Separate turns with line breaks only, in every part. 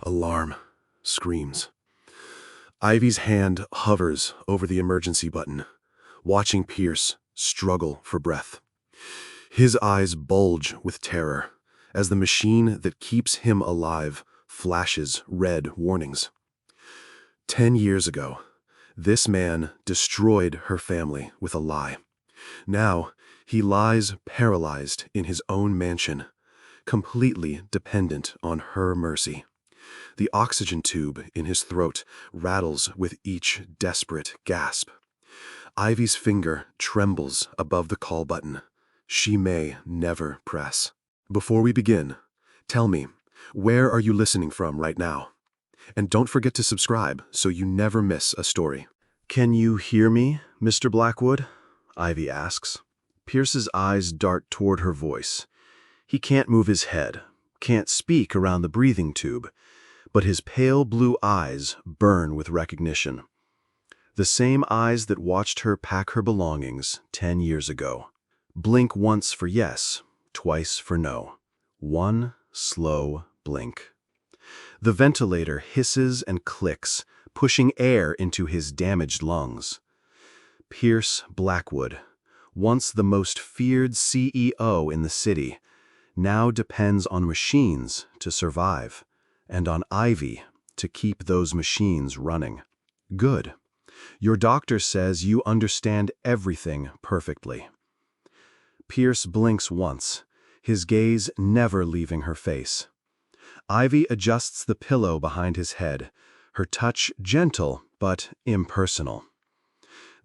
Alarm. Screams. Ivy's hand hovers over the emergency button, watching Pierce struggle for breath. His eyes bulge with terror as the machine that keeps him alive flashes red warnings. 10 years ago, this man destroyed her family with a lie. Now, he lies paralyzed in his own mansion, completely dependent on her mercy. The oxygen tube in his throat rattles with each desperate gasp. Ivy's finger trembles above the call button. She may never press. Before we begin, tell me, where are you listening from right now? And don't forget to subscribe so you never miss a story.
"Can you hear me, Mr. Blackwood?" Ivy asks. Pierce's eyes dart toward her voice. He can't move his head, can't speak around the breathing tube, but his pale blue eyes burn with recognition. The same eyes that watched her pack her belongings 10 years ago. Blink once for yes, twice for no. One slow blink. The ventilator hisses and clicks, pushing air into his damaged lungs. Pierce Blackwood, once the most feared CEO in the city, now depends on machines to survive, and on Ivy to keep those machines running. Good. Your doctor says you understand everything perfectly. Pierce blinks once, his gaze never leaving her face. Ivy adjusts the pillow behind his head, her touch gentle but impersonal.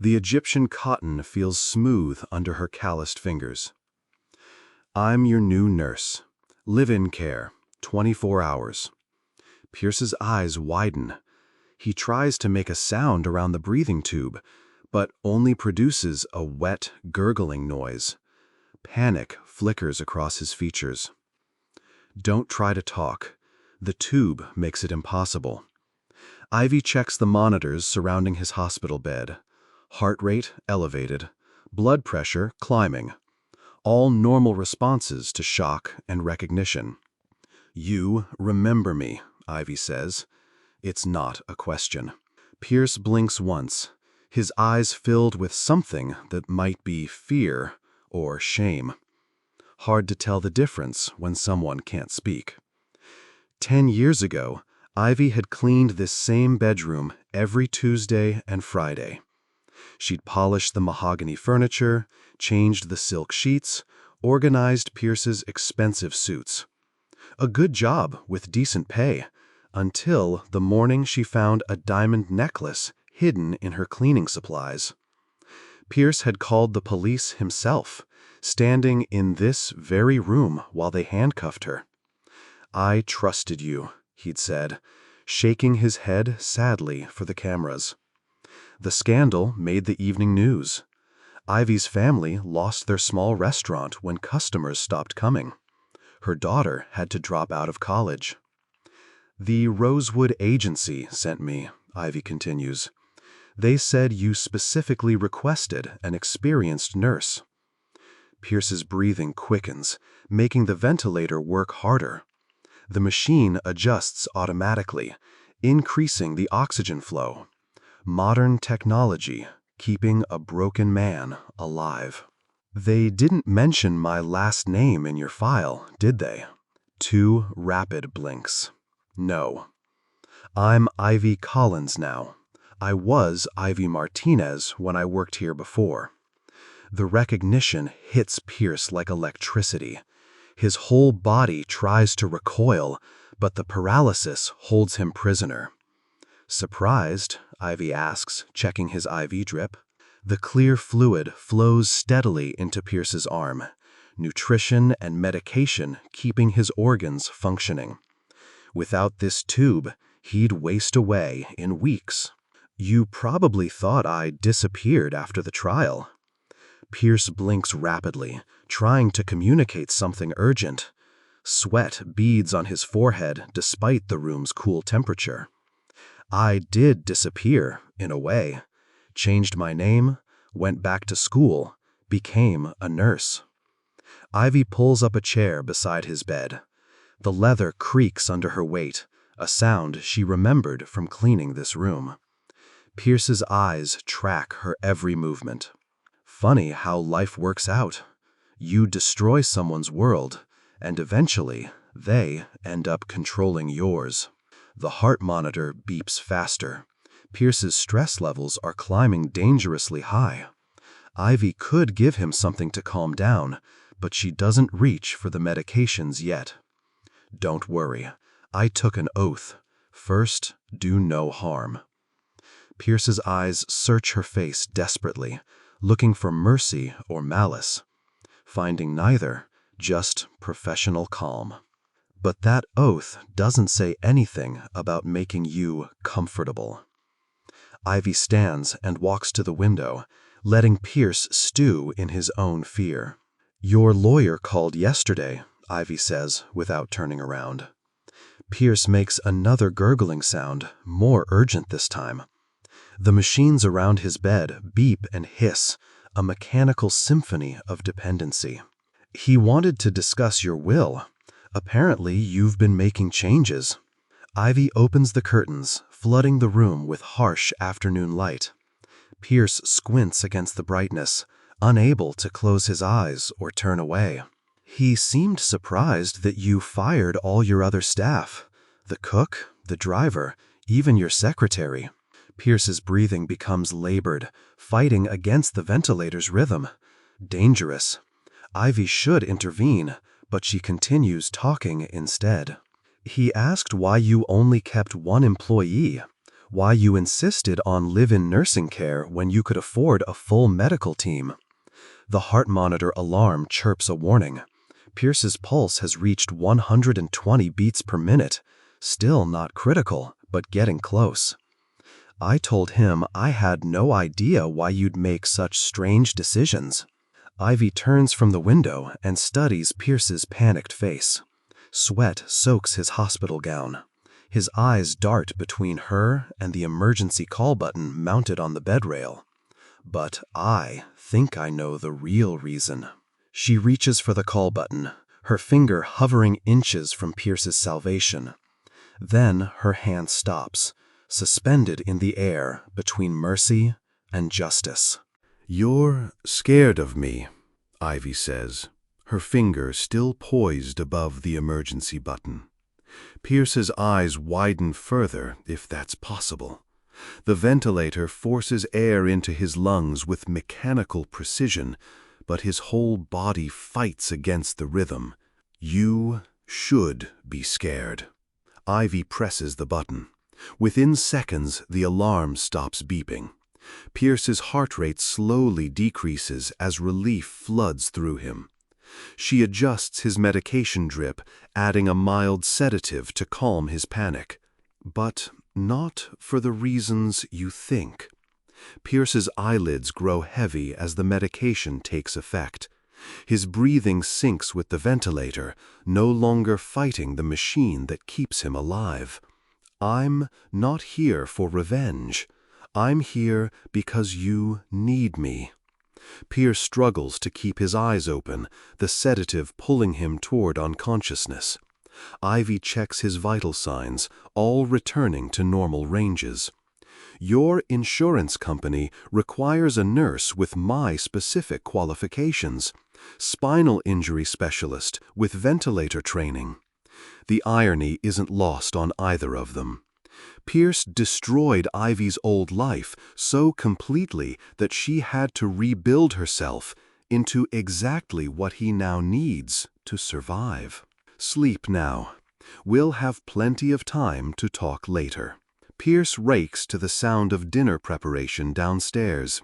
The Egyptian cotton feels smooth under her calloused fingers. "I'm your new nurse. Live-in care, 24 hours. Pierce's eyes widen. He tries to make a sound around the breathing tube, but only produces a wet, gurgling noise. Panic flickers across his features. Don't try to talk. The tube makes it impossible. Ivy checks the monitors surrounding his hospital bed. Heart rate elevated, blood pressure climbing. All normal responses to shock and recognition. You remember me, Ivy says. It's not a question. Pierce blinks once, his eyes filled with something that might be fear or shame. Hard to tell the difference when someone can't speak. 10 years ago, Ivy had cleaned this same bedroom every Tuesday and Friday. She'd polished the mahogany furniture, changed the silk sheets, organized Pierce's expensive suits. A good job with decent pay, until the morning she found a diamond necklace hidden in her cleaning supplies. Pierce had called the police himself, standing in this very room while they handcuffed her. "I trusted you," he'd said, shaking his head sadly for the cameras. The scandal made the evening news. Ivy's family lost their small restaurant when customers stopped coming. Her daughter had to drop out of college. "The Rosewood Agency sent me," Ivy continues. "They said you specifically requested an experienced nurse." Pierce's breathing quickens, making the ventilator work harder. The machine adjusts automatically, increasing the oxygen flow. Modern technology, keeping a broken man alive. "They didn't mention my last name in your file, did they?" 2 rapid blinks. "No. I'm Ivy Collins now. I was Ivy Martinez when I worked here before." The recognition hits Pierce like electricity. His whole body tries to recoil, but the paralysis holds him prisoner. "Surprised?" Ivy asks, checking his IV drip. The clear fluid flows steadily into Pierce's arm, nutrition and medication keeping his organs functioning. Without this tube, he'd waste away in weeks. "You probably thought I disappeared after the trial." Pierce blinks rapidly, trying to communicate something urgent. Sweat beads on his forehead despite the room's cool temperature. "I did disappear, in a way. Changed my name, went back to school, became a nurse." Ivy pulls up a chair beside his bed. The leather creaks under her weight, a sound she remembered from cleaning this room. Pierce's eyes track her every movement. Funny how life works out. You destroy someone's world, and eventually, they end up controlling yours. The heart monitor beeps faster. Pierce's stress levels are climbing dangerously high. Ivy could give him something to calm down, but she doesn't reach for the medications yet. Don't worry. I took an oath. First, do no harm. Pierce's eyes search her face desperately, looking for mercy or malice. Finding neither, just professional calm. But that oath doesn't say anything about making you comfortable. Ivy stands and walks to the window, letting Pierce stew in his own fear. Your lawyer called yesterday, Ivy says without turning around. Pierce makes another gurgling sound, more urgent this time. The machines around his bed beep and hiss, a mechanical symphony of dependency. He wanted to discuss your will. Apparently, you've been making changes. Ivy opens the curtains, flooding the room with harsh afternoon light. Pierce squints against the brightness, unable to close his eyes or turn away. He seemed surprised that you fired all your other staff. The cook, the driver, even your secretary. Pierce's breathing becomes labored, fighting against the ventilator's rhythm. Dangerous. Ivy should intervene, but she continues talking instead. He asked why you only kept one employee, why you insisted on live-in nursing care when you could afford a full medical team. The heart monitor alarm chirps a warning. Pierce's pulse has reached 120 beats per minute, still not critical, but getting close. I told him I had no idea why you'd make such strange decisions. Ivy turns from the window and studies Pierce's panicked face. Sweat soaks his hospital gown. His eyes dart between her and the emergency call button mounted on the bed rail. But I think I know the real reason. She reaches for the call button, her finger hovering inches from Pierce's salvation. Then her hand stops, suspended in the air between mercy and justice.
You're scared of me, Ivy says, her finger still poised above the emergency button. Pierce's eyes widen further, if that's possible. The ventilator forces air into his lungs with mechanical precision, but his whole body fights against the rhythm. You should be scared. Ivy presses the button. Within seconds, the alarm stops beeping. Pierce's heart rate slowly decreases as relief floods through him. She adjusts his medication drip, adding a mild sedative to calm his panic. But not for the reasons you think. Pierce's eyelids grow heavy as the medication takes effect. His breathing sinks with the ventilator, no longer fighting the machine that keeps him alive. I'm not here for revenge. I'm here because you need me. Pierce struggles to keep his eyes open, the sedative pulling him toward unconsciousness. Ivy checks his vital signs, all returning to normal ranges. Your insurance company requires a nurse with my specific qualifications. Spinal injury specialist with ventilator training. The irony isn't lost on either of them. Pierce destroyed Ivy's old life so completely that she had to rebuild herself into exactly what he now needs to survive. Sleep now. We'll have plenty of time to talk later. Pierce rakes to the sound of dinner preparation downstairs.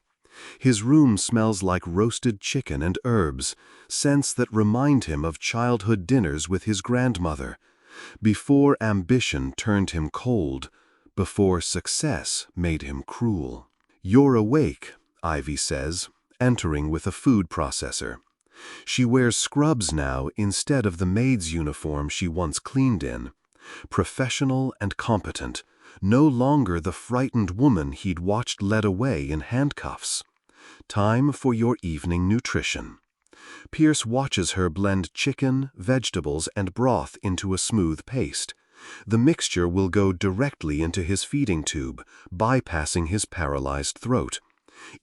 His room smells like roasted chicken and herbs, scents that remind him of childhood dinners with his grandmother. Before ambition turned him cold, before success made him cruel. You're awake, Ivy says, entering with a food processor. She wears scrubs now instead of the maid's uniform she once cleaned in. Professional and competent, no longer the frightened woman he'd watched led away in handcuffs. Time for your evening nutrition. Pierce watches her blend chicken, vegetables, and broth into a smooth paste. The mixture will go directly into his feeding tube, bypassing his paralyzed throat.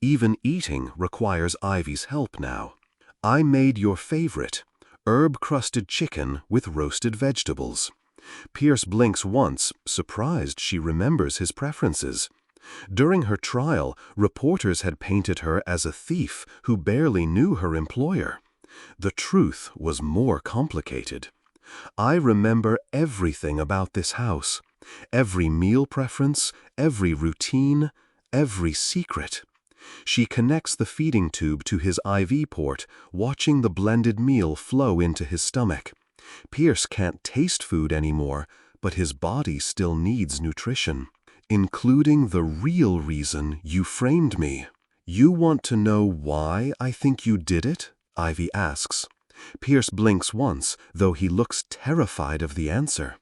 Even eating requires Ivy's help now. I made your favorite, herb-crusted chicken with roasted vegetables. Pierce blinks once, surprised she remembers his preferences. During her trial, reporters had painted her as a thief who barely knew her employer. The truth was more complicated. I remember everything about this house. Every meal preference, every routine, every secret. She connects the feeding tube to his IV port, watching the blended meal flow into his stomach. Pierce can't taste food anymore, but his body still needs nutrition. Including the real reason you framed me. You want to know why I think you did it? Ivy asks. Pierce blinks once, though he looks terrified of the answer.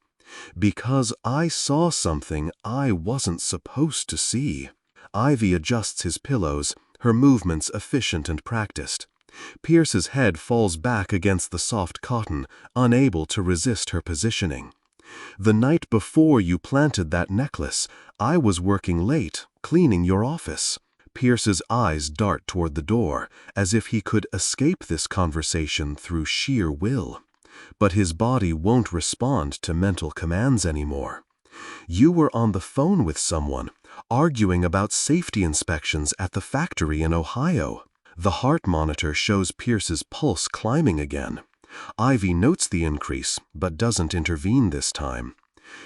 Because I saw something I wasn't supposed to see. Ivy adjusts his pillows, her movements efficient and practiced. Pierce's head falls back against the soft cotton, unable to resist her positioning. The night before you planted that necklace, I was working late, cleaning your office. Pierce's eyes dart toward the door, as if he could escape this conversation through sheer will. But his body won't respond to mental commands anymore. You were on the phone with someone, arguing about safety inspections at the factory in Ohio. The heart monitor shows Pierce's pulse climbing again. Ivy notes the increase, but doesn't intervene this time.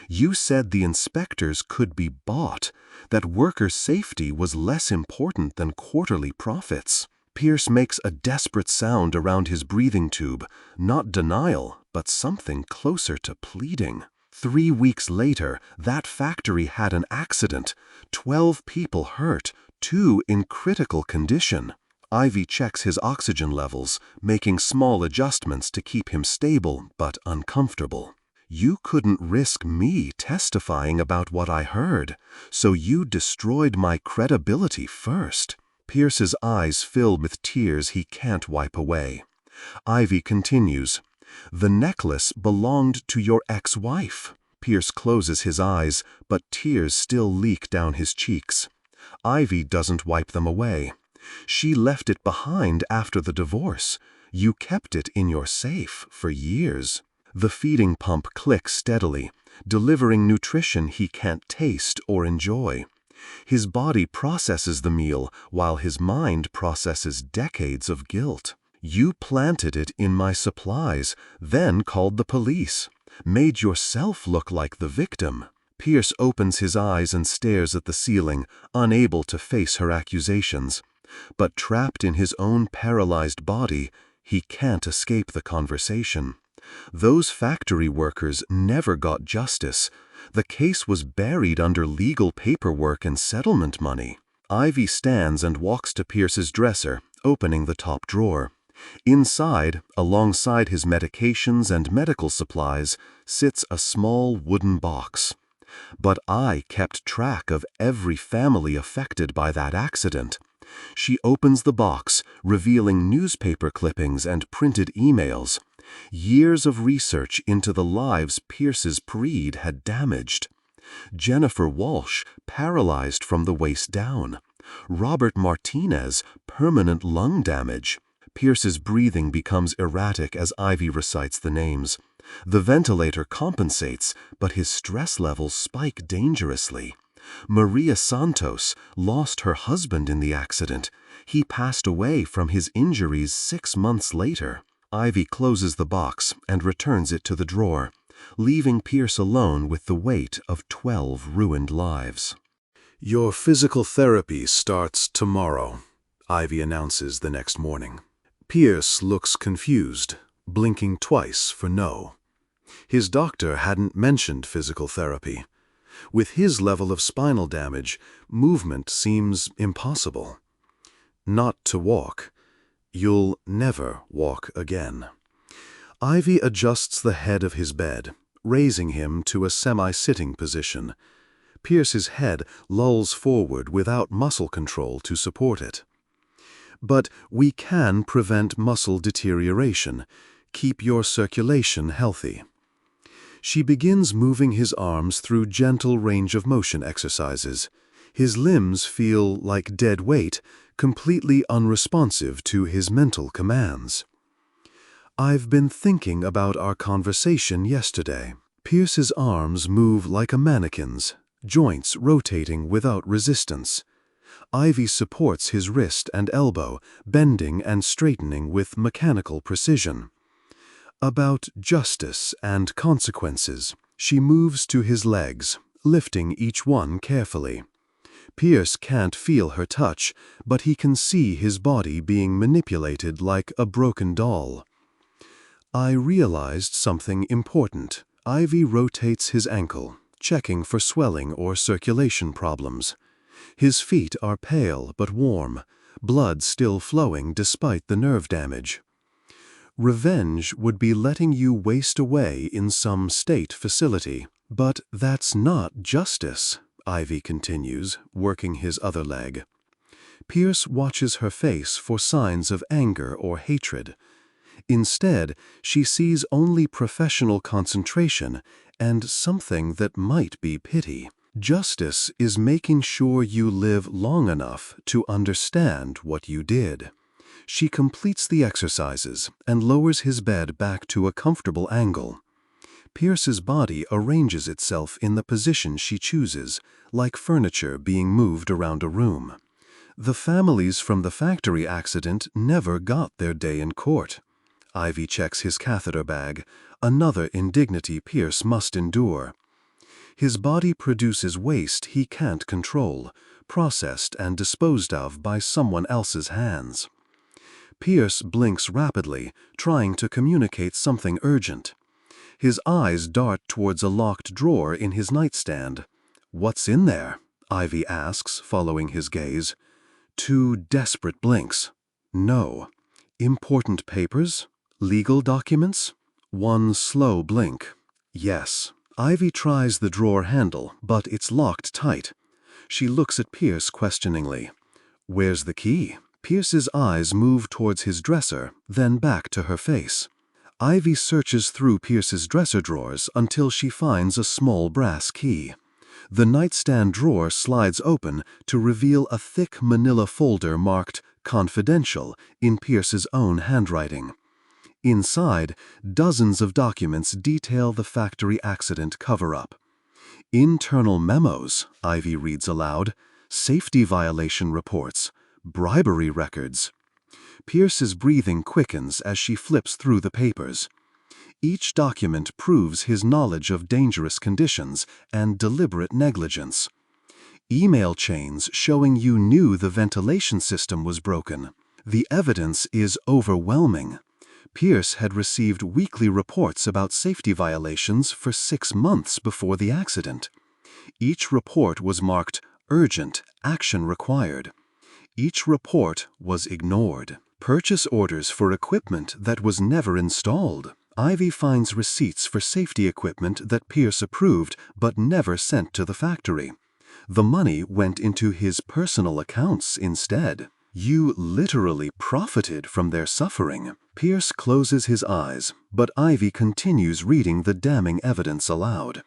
You said the inspectors could be bought, that worker safety was less important than quarterly profits. Pierce makes a desperate sound around his breathing tube, not denial, but something closer to pleading. 3 weeks later, that factory had an accident. 12 people hurt, 2 in critical condition. Ivy checks his oxygen levels, making small adjustments to keep him stable but uncomfortable. You couldn't risk me testifying about what I heard, so you destroyed my credibility first. Pierce's eyes fill with tears he can't wipe away. Ivy continues, The necklace belonged to your ex-wife. Pierce closes his eyes, but tears still leak down his cheeks. Ivy doesn't wipe them away. She left it behind after the divorce. You kept it in your safe for years. The feeding pump clicks steadily, delivering nutrition he can't taste or enjoy. His body processes the meal while his mind processes decades of guilt. You planted it in my supplies, then called the police. Made yourself look like the victim. Pierce opens his eyes and stares at the ceiling, unable to face her accusations. But trapped in his own paralyzed body, he can't escape the conversation. Those factory workers never got justice. The case was buried under legal paperwork and settlement money. Ivy stands and walks to Pierce's dresser, opening the top drawer. Inside, alongside his medications and medical supplies, sits a small wooden box. But I kept track of every family affected by that accident. She opens the box, revealing newspaper clippings and printed emails. Years of research into the lives Pierce's breed had damaged. Jennifer Walsh, paralyzed from the waist down. Robert Martinez, permanent lung damage. Pierce's breathing becomes erratic as Ivy recites the names. The ventilator compensates, but his stress levels spike dangerously. Maria Santos lost her husband in the accident. He passed away from his injuries 6 months later. Ivy closes the box and returns it to the drawer, leaving Pierce alone with the weight of 12 ruined lives.
Your physical therapy starts tomorrow, Ivy announces the next morning. Pierce looks confused, blinking twice for no. His doctor hadn't mentioned physical therapy. With his level of spinal damage, movement seems impossible. Not to walk. You'll never walk again. Ivy adjusts the head of his bed, raising him to a semi-sitting position. Pierce's head lolls forward without muscle control to support it. But we can prevent muscle deterioration, keep your circulation healthy.
She begins moving his arms through gentle range of motion exercises. His limbs feel like dead weight, completely unresponsive to his mental commands. I've been thinking about our conversation yesterday. Pierce's arms move like a mannequin's, joints rotating without resistance. Ivy supports his wrist and elbow, bending and straightening with mechanical precision. About justice and consequences, she moves to his legs, lifting each one carefully. Pierce can't feel her touch, but he can see his body being manipulated like a broken doll. I realized something important. Ivy rotates his ankle, checking for swelling or circulation problems. His feet are pale but warm, blood still flowing despite the nerve damage. Revenge would be letting you waste away in some state facility. But that's not justice, Ivy continues, working his other leg. Pierce watches her face for signs of anger or hatred. Instead, she sees only professional concentration and something that might be pity. Justice is making sure you live long enough to understand what you did. She completes the exercises and lowers his bed back to a comfortable angle. Pierce's body arranges itself in the position she chooses, like furniture being moved around a room. The families from the factory accident never got their day in court. Ivy checks his catheter bag, another indignity Pierce must endure. His body produces waste he can't control, processed and disposed of by someone else's hands. Pierce blinks rapidly, trying to communicate something urgent. His eyes dart towards a locked drawer in his nightstand. "What's in there?" Ivy asks, following his gaze. 2 desperate blinks. No. Important papers? Legal documents? 1 slow blink. Yes. Ivy tries the drawer handle, but it's locked tight. She looks at Pierce questioningly. "Where's the key?" Pierce's eyes move towards his dresser, then back to her face. Ivy searches through Pierce's dresser drawers until she finds a small brass key. The nightstand drawer slides open to reveal a thick manila folder marked "Confidential" in Pierce's own handwriting. Inside, dozens of documents detail the factory accident cover-up. "Internal memos," Ivy reads aloud, "safety violation reports, bribery records." Pierce's breathing quickens as she flips through the papers. Each document proves his knowledge of dangerous conditions and deliberate negligence. Email chains showing you knew the ventilation system was broken. The evidence is overwhelming. Pierce had received weekly reports about safety violations for 6 months before the accident. Each report was marked "Urgent, action required." Each report was ignored. Purchase orders for equipment that was never installed. Ivy finds receipts for safety equipment that Pierce approved but never sent to the factory. The money went into his personal accounts instead. You literally profited from their suffering. Pierce closes his eyes, but Ivy continues reading the damning evidence aloud.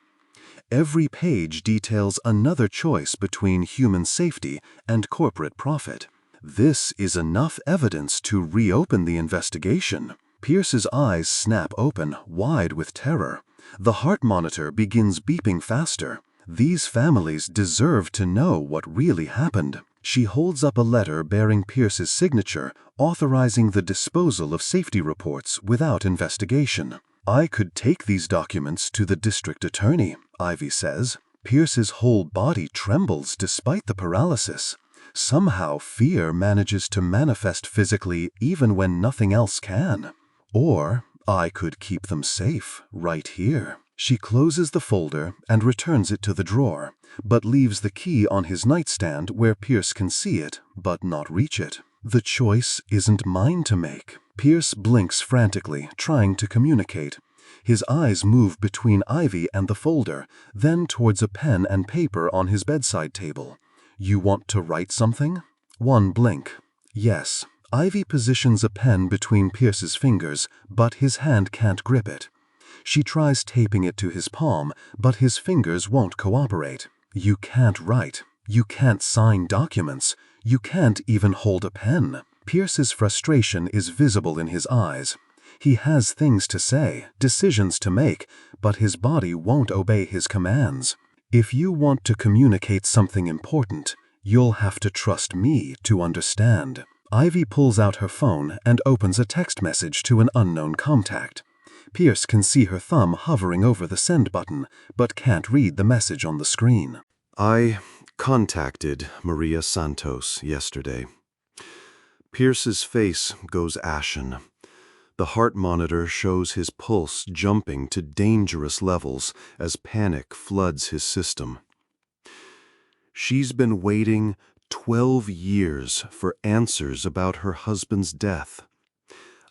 Every page details another choice between human safety and corporate profit. This is enough evidence to reopen the investigation. Pierce's eyes snap open, wide with terror. The heart monitor begins beeping faster. These families deserve to know what really happened. She holds up a letter bearing Pierce's signature, authorizing the disposal of safety reports without investigation. "I could take these documents to the district attorney," Ivy says. Pierce's whole body trembles despite the paralysis. Somehow fear manages to manifest physically even when nothing else can. "Or I could keep them safe, right here." She closes the folder and returns it to the drawer, but leaves the key on his nightstand where Pierce can see it, but not reach it. The choice isn't mine to make. Pierce blinks frantically, trying to communicate. His eyes move between Ivy and the folder, then towards a pen and paper on his bedside table. "You want to write something?" 1 blink. "Yes." Ivy positions a pen between Pierce's fingers, but his hand can't grip it. She tries taping it to his palm, but his fingers won't cooperate. You can't write. You can't sign documents. You can't even hold a pen. Pierce's frustration is visible in his eyes. He has things to say, decisions to make, but his body won't obey his commands. If you want to communicate something important, you'll have to trust me to understand. Ivy pulls out her phone and opens a text message to an unknown contact. Pierce can see her thumb hovering over the send button, but can't read the message on the screen.
I contacted Maria Santos yesterday. Pierce's face goes ashen. The heart monitor shows his pulse jumping to dangerous levels as panic floods his system. She's been waiting 12 years for answers about her husband's death.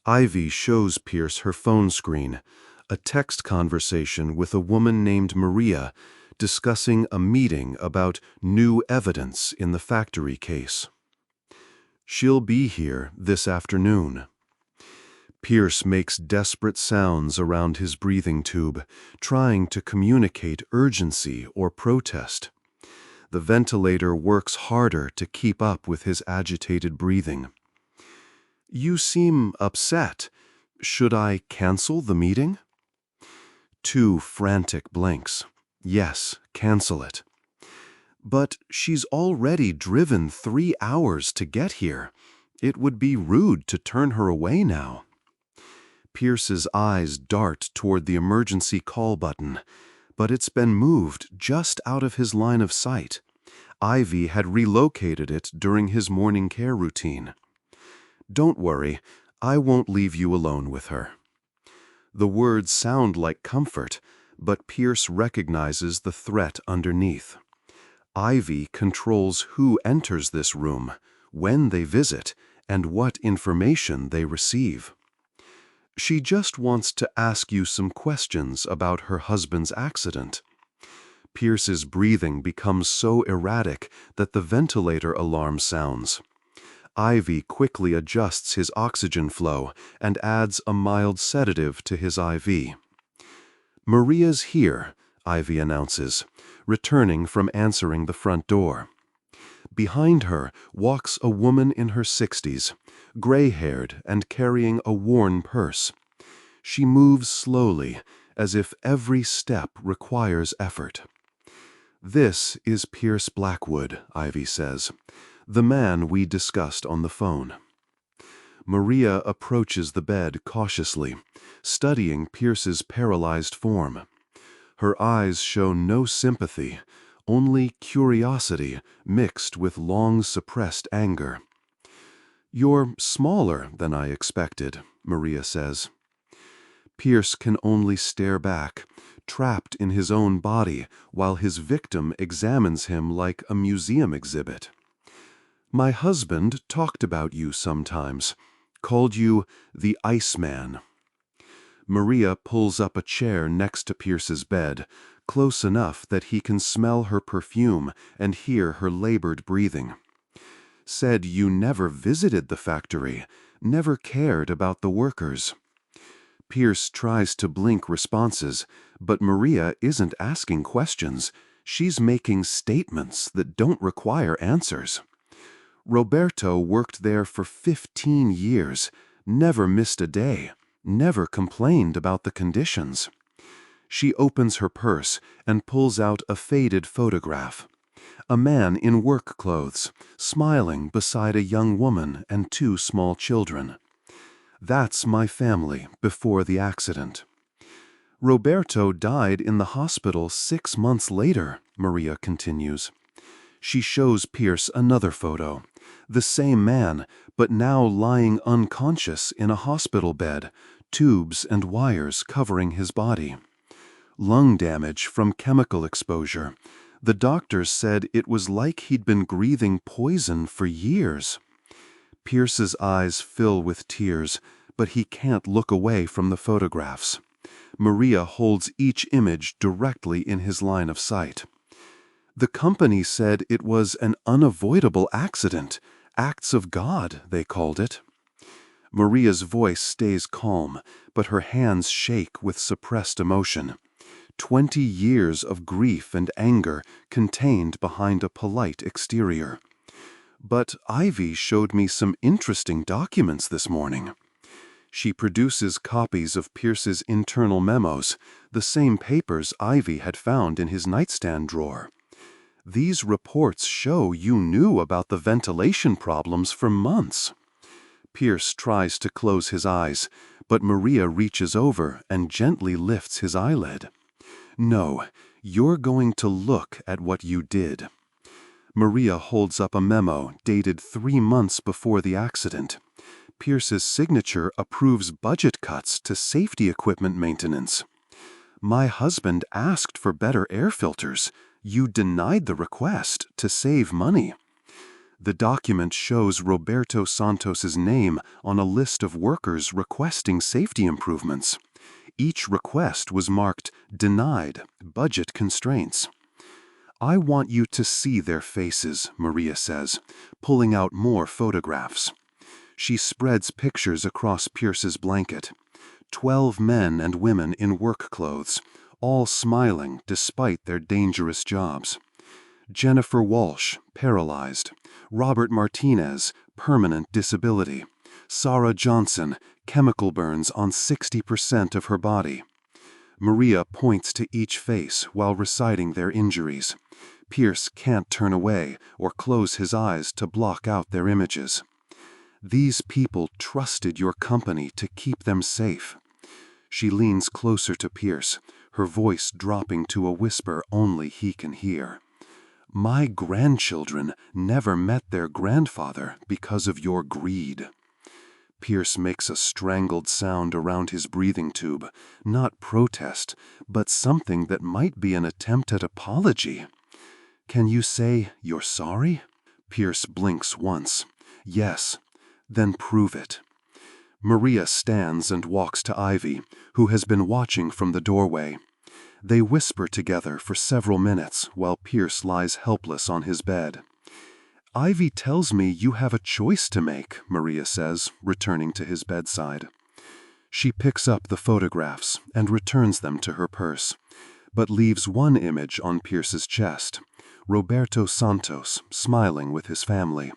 Ivy shows Pierce her phone screen, a text conversation with a woman named Maria discussing a meeting about new evidence in the factory case. She'll be here this afternoon. Pierce makes desperate sounds around his breathing tube, trying to communicate urgency or protest. The ventilator works harder to keep up with his agitated breathing. You seem upset. Should I cancel the meeting? 2 frantic blinks. Yes, cancel it. But she's already driven 3 hours to get here. It would be rude to turn her away now. Pierce's eyes dart toward the emergency call button, but it's been moved just out of his line of sight. Ivy had relocated it during his morning care routine. Don't worry, I won't leave you alone with her. The words sound like comfort, but Pierce recognizes the threat underneath. Ivy controls who enters this room, when they visit, and what information they receive. She just wants to ask you some questions about her husband's accident. Pierce's breathing becomes so erratic that the ventilator alarm sounds. Ivy quickly adjusts his oxygen flow and adds a mild sedative to his IV. Maria's here, Ivy announces, returning from answering the front door. Behind her walks a woman in her 60s, gray-haired and carrying a worn purse. She moves slowly, as if every step requires effort. This is Pierce Blackwood, Ivy says, the man we discussed on the phone. Maria approaches the bed cautiously, studying Pierce's paralyzed form. Her eyes show no sympathy, only curiosity mixed with long-suppressed anger. You're smaller than I expected, Maria says. Pierce can only stare back, trapped in his own body, while his victim examines him like a museum exhibit. My husband talked about you sometimes, called you the Iceman. Maria pulls up a chair next to Pierce's bed, close enough that he can smell her perfume and hear her labored breathing. Said you never visited the factory, never cared about the workers. Pierce tries to blink responses, but Maria isn't asking questions. She's making statements that don't require answers. Roberto worked there for 15 years, never missed a day, never complained about the conditions. She opens her purse and pulls out a faded photograph. A man in work clothes, smiling beside a young woman and 2 small children. That's my family before the accident. Roberto died in the hospital 6 months later, Maria continues. She shows Pierce another photo. The same man, but now lying unconscious in a hospital bed, tubes and wires covering his body. Lung damage from chemical exposure. The doctors said it was like he'd been breathing poison for years. Pierce's eyes fill with tears, but he can't look away from the photographs. Maria holds each image directly in his line of sight. The company said it was an unavoidable accident. Acts of God, they called it.
Maria's voice stays calm, but her hands shake with suppressed emotion. 20 years of grief and anger contained behind a polite exterior. But Ivy showed me some interesting documents this morning. She produces copies of Pierce's internal memos, the same papers Ivy had found in his nightstand drawer. These reports show you knew about the ventilation problems for months. Pierce tries to close his eyes, but Maria reaches over and gently lifts his eyelid. No, you're going to look at what you did. Maria holds up a memo dated 3 months before the accident. Pierce's signature approves budget cuts to safety equipment maintenance. My husband asked for better air filters. You denied the request to save money. The document shows Roberto Santos's name on a list of workers requesting safety improvements. Each request was marked "Denied, budget constraints." I want you to see their faces, Maria says, pulling out more photographs. She spreads pictures across Pierce's blanket. 12 men and women in work clothes, all smiling despite their dangerous jobs. Jennifer Walsh, paralyzed. Robert Martinez, permanent disability. Sarah Johnson, chemical burns on 60% of her body. Maria points to each face while reciting their injuries. Pierce can't turn away or close his eyes to block out their images. These people trusted your company to keep them safe. She leans closer to Pierce, her voice dropping to a whisper only he can hear. My grandchildren never met their grandfather because of your greed. Pierce makes a strangled sound around his breathing tube, not protest, but something that might be an attempt at apology. Can you say you're sorry? Pierce blinks once. Yes. Then prove it. Maria stands and walks to Ivy, who has been watching from the doorway. They whisper together for several minutes while Pierce lies helpless on his bed. Ivy tells me you have a choice to make, Maria says, returning to his bedside. She picks up the photographs and returns them to her purse, but leaves one image on Pierce's chest, Roberto Santos smiling with his family.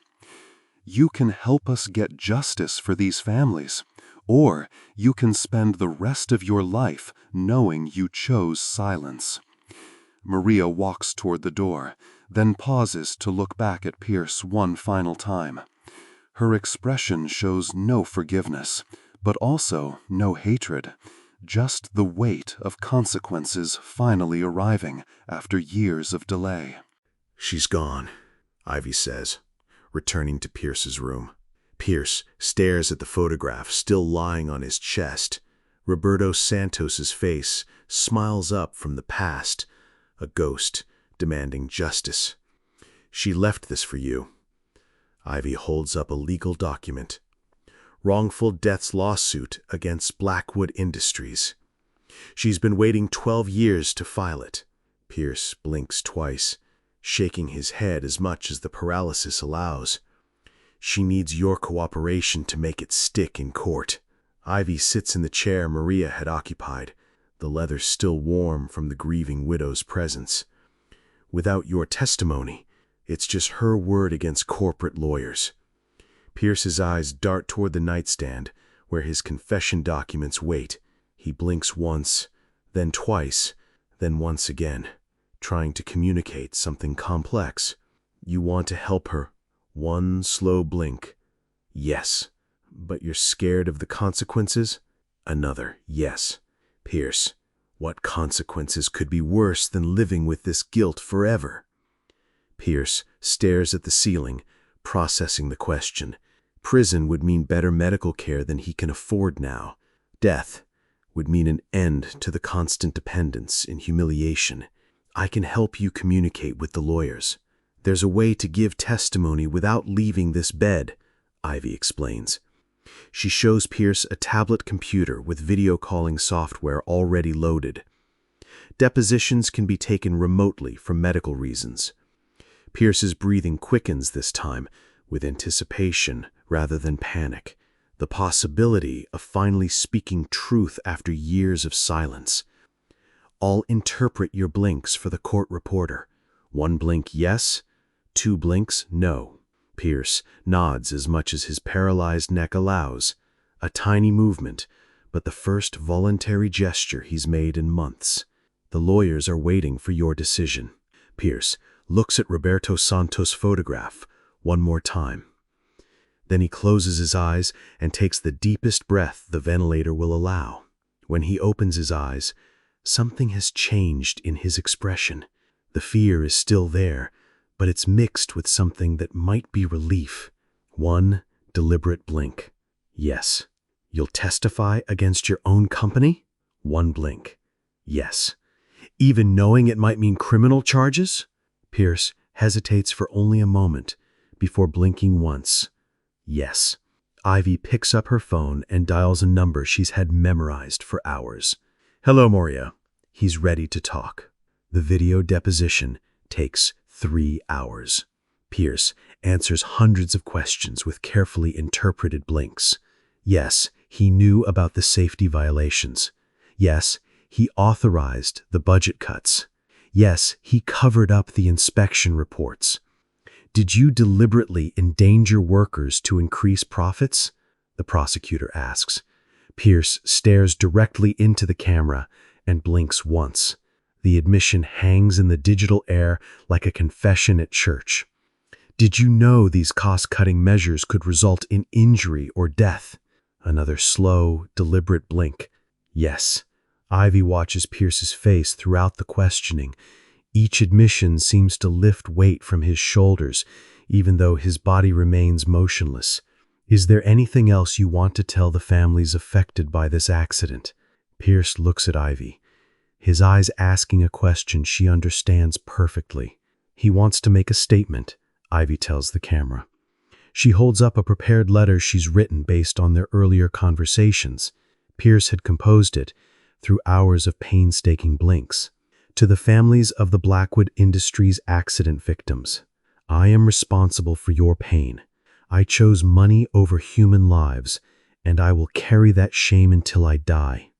You can help us get justice for these families, or you can spend the rest of your life knowing you chose silence. Maria walks toward the door, then pauses to look back at Pierce one final time. Her expression shows no forgiveness, but also no hatred, just the weight of consequences finally arriving after years of delay.
She's gone, Ivy says, returning to Pierce's room. Pierce stares at the photograph still lying on his chest. Roberto Santos's face smiles up from the past, a ghost demanding justice. She left this for you. Ivy holds up a legal document. Wrongful deaths lawsuit against Blackwood Industries. She's been waiting 12 years to file it. Pierce blinks twice, shaking his head as much as the paralysis allows. She needs your cooperation to make it stick in court. Ivy sits in the chair Maria had occupied, the leather still warm from the grieving widow's presence. Without your testimony, it's just her word against corporate lawyers. Pierce's eyes dart toward the nightstand, where his confession documents wait. He blinks once, then twice, then once again, trying to communicate something complex. You want to help her. One slow blink. Yes. But you're scared of the consequences? Another yes. Pierce, what consequences could be worse than living with this guilt forever? Pierce stares at the ceiling, processing the question. Prison would mean better medical care than he can afford now. Death would mean an end to the constant dependence and humiliation. I can help you communicate with the lawyers. There's a way to give testimony without leaving this bed, Ivy explains. She shows Pierce a tablet computer with video calling software already loaded. Depositions can be taken remotely for medical reasons. Pierce's breathing quickens this time, with anticipation rather than panic.
the possibility of finally speaking truth after years of silence. I'll interpret your blinks for the court reporter. 1 blink yes, 2 blinks no. Pierce nods as much as his paralyzed neck allows. A tiny movement, but the first voluntary gesture he's made in months. The lawyers are waiting for your decision. Pierce looks at Roberto Santos' photograph one more time. Then he closes his eyes and takes the deepest breath the ventilator will allow. When he opens his eyes, something has changed in his expression. The fear is still there, but it's mixed with something that might be relief. 1 deliberate blink. Yes. You'll testify against your own company? 1 blink. Yes. Even knowing it might mean criminal charges? Pierce hesitates for only a moment before blinking once. Yes. Ivy picks up her phone and dials a number she's had memorized for hours. Hello, Moria. He's ready to talk. The video deposition takes 3 hours. Pierce answers hundreds of questions with carefully interpreted blinks. Yes, he knew about the safety violations. Yes, he authorized the budget cuts. Yes, he covered up the inspection reports. Did you deliberately endanger workers to increase profits? The prosecutor asks. Pierce stares directly into the camera and blinks once. The admission hangs in the digital air like a confession at church. Did you know these cost-cutting measures could result in injury or death? Another slow, deliberate blink. Yes. Ivy watches Pierce's face throughout the questioning. Each admission seems to lift weight from his shoulders, even though his body remains motionless. Is there anything else you want to tell the families affected by this accident? Pierce looks at Ivy, his eyes asking a question she understands perfectly. He wants to make a statement, Ivy tells the camera. She holds up a prepared letter she's written based on their earlier conversations. Pierce had composed it through hours of painstaking blinks. To the families of the Blackwood Industries accident victims, I am responsible for your pain. I chose money over human lives, and I will carry that shame until I die.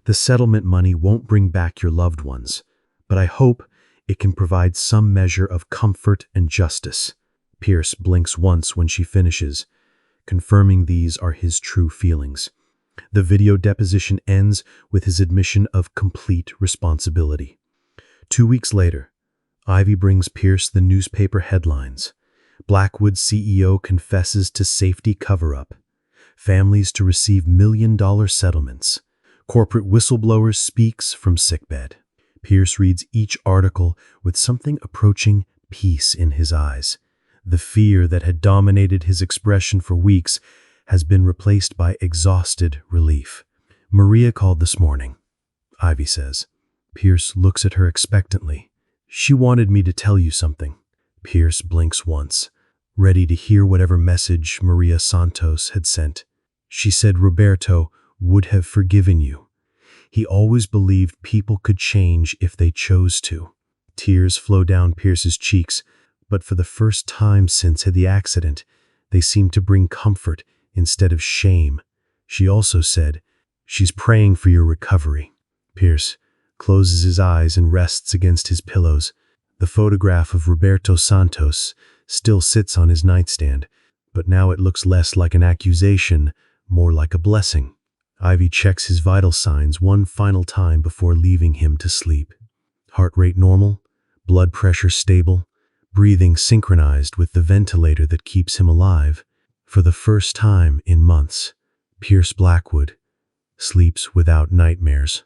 The settlement money won't bring back your loved ones, but I hope it can provide some measure of comfort and justice. Pierce blinks once when she finishes, confirming these are his true feelings. The video deposition ends with his admission of complete responsibility. 2 weeks later, Ivy brings Pierce the newspaper headlines. Blackwood CEO confesses to safety cover-up. Families to receive million-dollar settlements. Corporate whistleblower speaks from sickbed. Pierce reads each article with something approaching peace in his eyes. The fear that had dominated his expression for weeks has been replaced by exhausted relief. Maria called this morning, Ivy says. Pierce looks at her expectantly. She wanted me to tell you something. Pierce blinks once, ready to hear whatever message Maria Santos had sent. She said Roberto would have forgiven you. He always believed people could change if they chose to. Tears flow down Pierce's cheeks, but for the first time since the accident, they seemed to bring comfort instead of shame. She also said, she's praying for your recovery. Pierce closes his eyes and rests against his pillows. The photograph of Roberto Santos still sits on his nightstand, but now it looks less like an accusation, more like a blessing. Ivy checks his vital signs one final time before leaving him to sleep. Heart rate normal, blood pressure stable, breathing synchronized with the ventilator that keeps him alive. For the first time in months, Pierce Blackwood sleeps without nightmares.